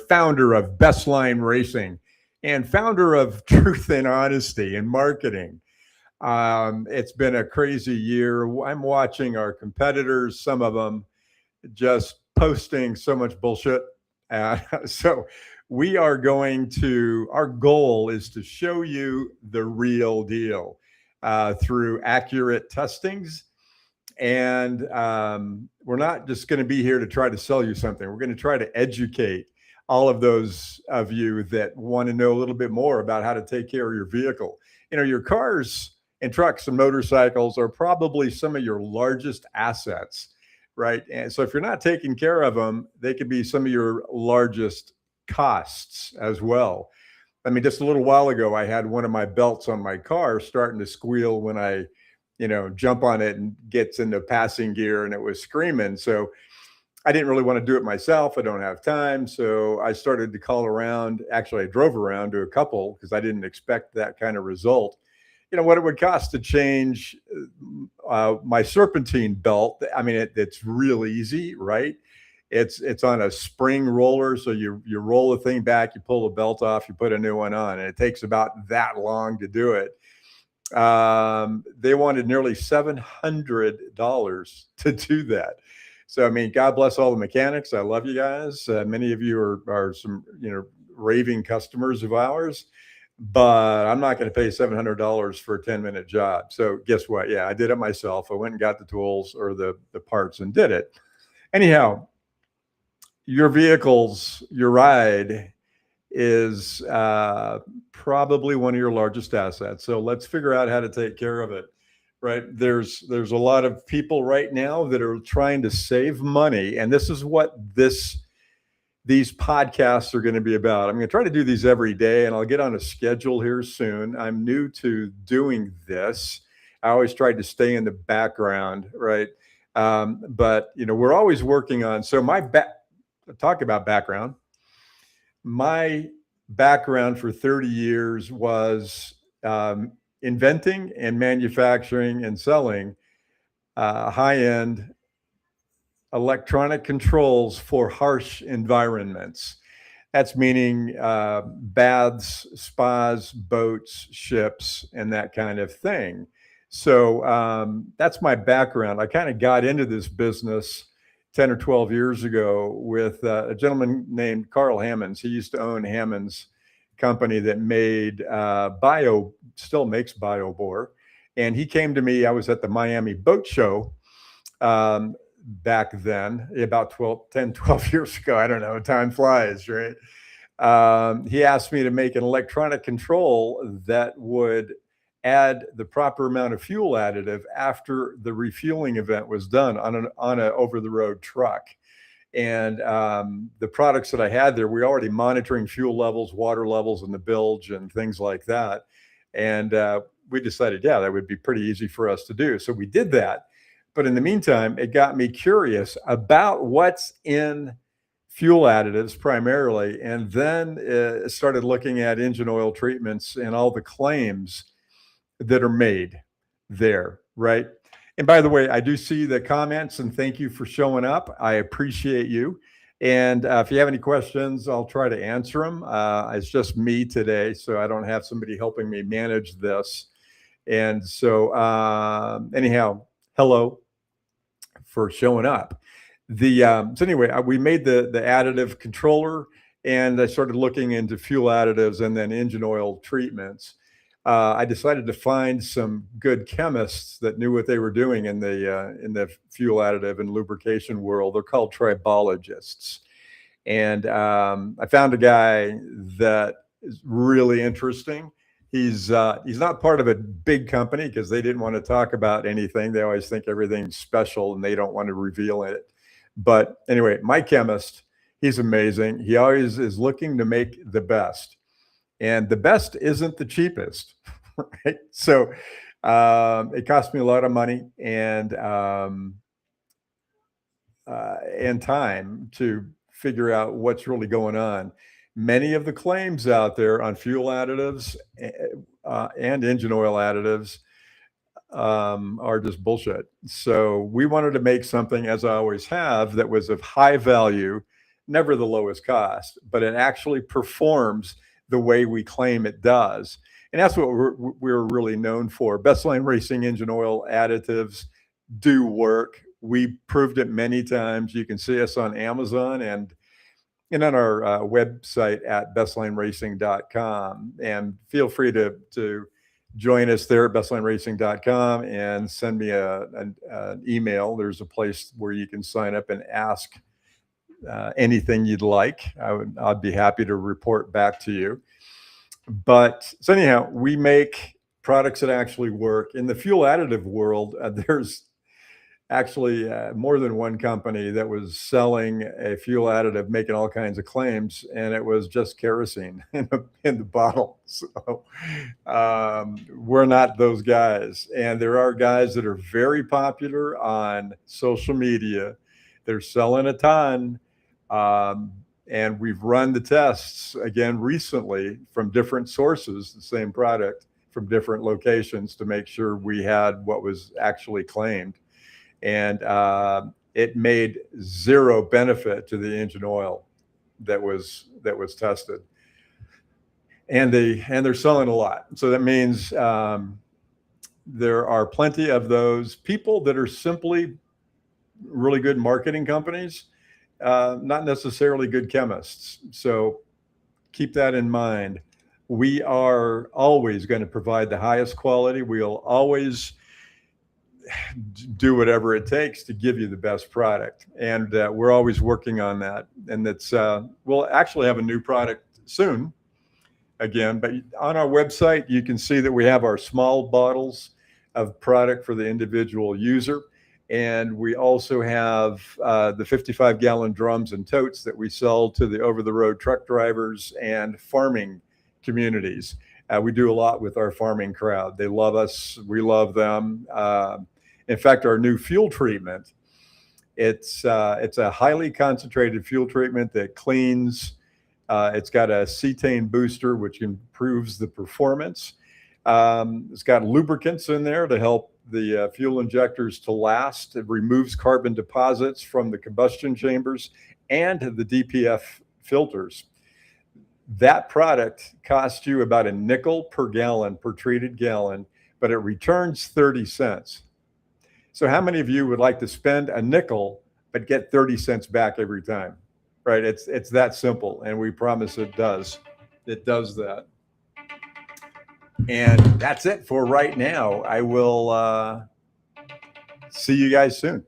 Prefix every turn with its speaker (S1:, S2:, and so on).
S1: founder of Best Line Racing and founder of Truth and Honesty in Marketing. It's been a crazy year. I'm watching our competitors, some of them just posting so much bullshit. So we are our goal is to show you the real deal through accurate testings. And we're not just going to be here to try to sell you something. We're going to try to educate all of those of you that want to know a little bit more about how to take care of your vehicle. Your cars and trucks and motorcycles are probably some of your largest assets, right? And so if you're not taking care of them, they could be some of your largest costs as well. I mean, just a little while ago, I had one of my belts on my car starting to squeal when I jump on it and gets into passing gear, and it was screaming. So I didn't really want to do it myself. I don't have time. So I started to call around. Actually, I drove around to a couple because I didn't expect that kind of result. What it would cost to change my serpentine belt. I mean, it's real easy, right? It's on a spring roller. So you roll the thing back, you pull the belt off, you put a new one on, and it takes about that long to do it. They wanted nearly $700 to do that. So, I mean, God bless all the mechanics. I love you guys. Many of you are some, raving customers of ours, but I'm not going to pay $700 for a 10-minute job. So guess what? Yeah, I did it myself. I went and got the tools or the parts and did it. Anyhow, your ride is probably one of your largest assets. So let's figure out how to take care of it, right? There's a lot of people right now that are trying to save money. And this is what these podcasts are going to be about. I'm going to try to do these every day, and I'll get on a schedule here soon. I'm new to doing this. I always tried to stay in the background, right? But, we're always working on, so talk about background. My background for 30 years was inventing and manufacturing and selling high-end electronic controls for harsh environments. That's meaning baths, spas, boats, ships, and that kind of thing. So that's my background. I kind of got into this business 10 or 12 years ago with a gentleman named Carl Hammonds. He used to own Hammond's company that made still makes BioBore. And he came to me, I was at the Miami Boat Show back then, about 10, 12 years ago. I don't know, time flies, right? He asked me to make an electronic control that would add the proper amount of fuel additive after the refueling event was done on an over-the-road truck. And the products that I had there, we were already monitoring fuel levels, water levels in the bilge and things like that. And we decided, yeah, that would be pretty easy for us to do. So we did that. But in the meantime, it got me curious about what's in fuel additives primarily, and then started looking at engine oil treatments and all the claims that are made there, right? And by the way, I do see the comments, and thank you for showing up. I appreciate you. And if you have any questions, I'll try to answer them. It's just me today, so I don't have somebody helping me manage this. And so anyhow, hello for showing up. So anyway, we made the additive controller, and I started looking into fuel additives and then engine oil treatments. I decided to find some good chemists that knew what they were doing in the fuel additive and lubrication world. They're called tribologists. And I found a guy that is really interesting. He's not part of a big company because they didn't want to talk about anything. They always think everything's special and they don't want to reveal it. But anyway, my chemist, he's amazing. He always is looking to make the best. And the best isn't the cheapest, right? So it cost me a lot of money and time to figure out what's really going on. Many of the claims out there on fuel additives and engine oil additives are just bullshit. So we wanted to make something, as I always have, that was of high value, never the lowest cost, but it actually performs the way we claim it does. And that's what we're really known for. Bestline Racing engine oil additives do work. We proved it many times. You can see us on Amazon and on our website at bestlineracing.com. And feel free to join us there at bestlineracing.com and send me an email. There's a place where you can sign up and ask anything you'd like. I'd be happy to report back to you. But so anyhow, we make products that actually work. In the fuel additive world, there's actually more than one company that was selling a fuel additive, making all kinds of claims, and it was just kerosene in the bottle. So we're not those guys. And there are guys that are very popular on social media. They're selling a ton. And we've run the tests again recently from different sources, the same product from different locations, to make sure we had what was actually claimed. And it made zero benefit to the engine oil that was tested. And they're selling a lot. So that means there are plenty of those people that are simply really good marketing companies, not necessarily good chemists. So keep that in mind. We are always going to provide the highest quality. We'll always do whatever it takes to give you the best product. And we're always working on that. And that's we'll actually have a new product soon again. But on our website, you can see that we have our small bottles of product for the individual user. And we also have the 55-gallon drums and totes that we sell to the over-the-road truck drivers and farming communities. We do a lot with our farming crowd. They love us. We love them. In fact, our new fuel treatment, it's a highly concentrated fuel treatment that cleans. It's got a cetane booster, which improves the performance. It's got lubricants in there to help the fuel injectors to last. It removes carbon deposits from the combustion chambers and the DPF filters. That product costs you about a nickel per gallon per treated gallon, but it returns 30 cents. So how many of you would like to spend a nickel but get 30 cents back every time? Right? It's that simple, and we promise it does. It does that. And that's it for right now. I will see you guys soon.